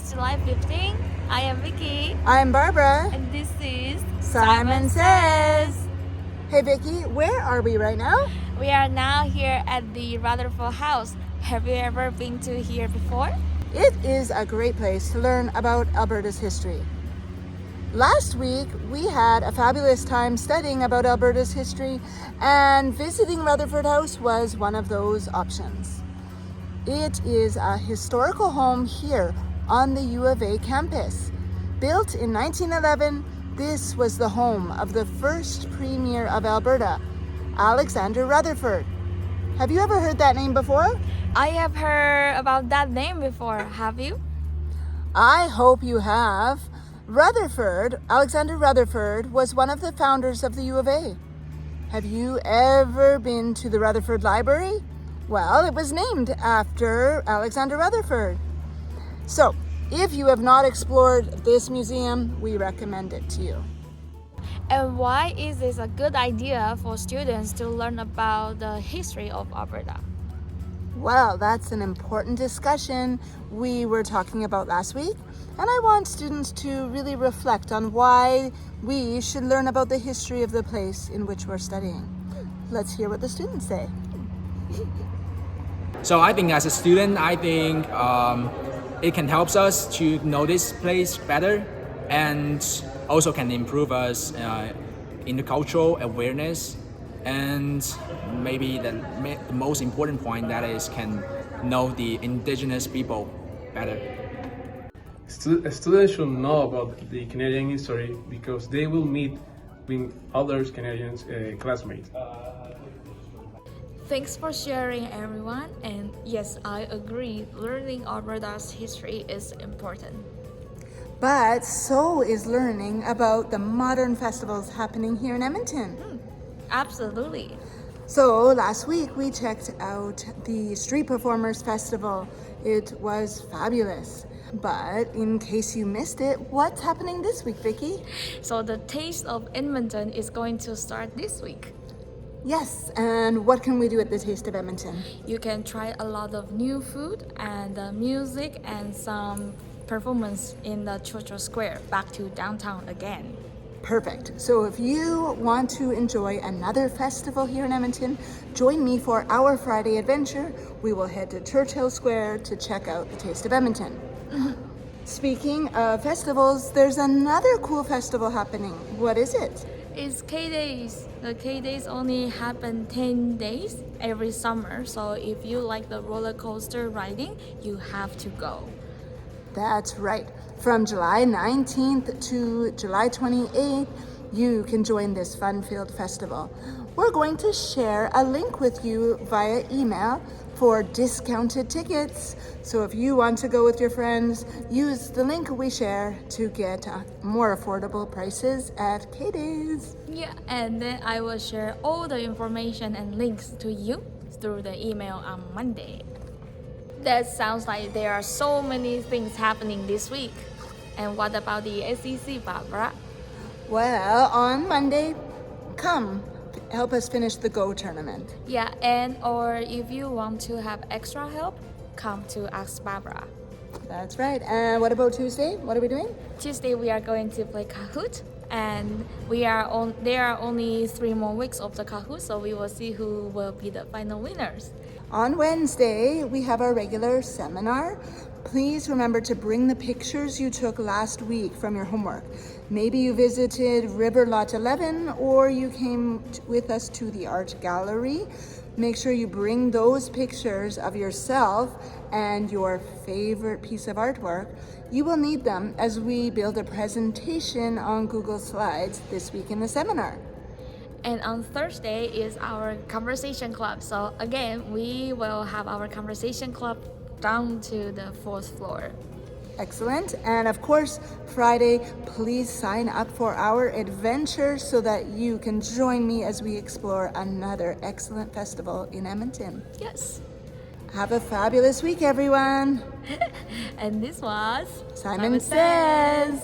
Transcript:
July 15. I am Vicky. I'm Barbara. And this is Simon Says. Hey Vicky, where are we right now? We are now here at the Rutherford House. Have you ever been to here before? It is a great place to learn about Alberta's history. Last week, we had a fabulous time studying about Alberta's history, and visiting Rutherford House was one of those options. It is a historical home here on the U of A campus. Built in 1911, this was the home of the first Premier of Alberta, Alexander Rutherford. Have you ever heard that name before? I have heard about that name before. Have you? I hope you have. Alexander Rutherford, was one of the founders of the U of A. Have you ever been to the Rutherford Library? Well, it was named after Alexander Rutherford. So, if you have not explored this museum, we recommend it to you. And why is this a good idea for students to learn about the history of Alberta? Well, that's an important discussion we were talking about last week, and I want students to really reflect on why we should learn about the history of the place in which we're studying. Let's hear what the students say. So I think as a student, it can help us to know this place better, and also can improve us in the cultural awareness, and maybe the most important point that is can know the indigenous people better. Students should know about the Canadian history because they will meet with other Canadian classmates. Thanks for sharing, everyone. And yes, I agree. Learning Alberta's history is important. But so is learning about the modern festivals happening here in Edmonton. Absolutely. So last week we checked out the Street Performers Festival. It was fabulous. But in case you missed it, what's happening this week, Vicky? So the Taste of Edmonton is going to start this week. Yes, and what can we do at the Taste of Edmonton? You can try a lot of new food and music and some performance in the Churchill Square, back to downtown again. Perfect. So if you want to enjoy another festival here in Edmonton, join me for our Friday adventure. We will head to Churchill Square to check out the Taste of Edmonton. Speaking of festivals, there's another cool festival happening. What is it? It's K-Days. The K-Days only happen 10 days every summer, so if you like the roller coaster riding, you have to go. That's right. From July 19th to July 28th, you can join this fun-filled festival. We're going to share a link with you via email for discounted tickets. So if you want to go with your friends, use the link we share to get more affordable prices at K-Days. Yeah, and then I will share all the information and links to you through the email on Monday. That sounds like there are so many things happening this week. And what about the SEC, Barbara? Well, on Monday, come help us finish the Go tournament. Yeah, and or if you want to have extra help, come to Ask Barbara. That's right. And what about Tuesday? What are we doing? Tuesday we are going to play Kahoot, and there are only 3 more weeks of the Kahoot, so we will see who will be the final winners. On Wednesday, we have our regular seminar. Please remember to bring the pictures you took last week from your homework. Maybe you visited River Lot 11 or you came with us to the art gallery. Make sure you bring those pictures of yourself and your favorite piece of artwork. You will need them as we build a presentation on Google Slides this week in the seminar. And on Thursday is our conversation club. So again, we will have our conversation club down to the 4th floor. Excellent. And of course, Friday, please sign up for our adventure so that you can join me as we explore another excellent festival in Edmonton. Yes. Have a fabulous week, everyone. And this was Simon Says.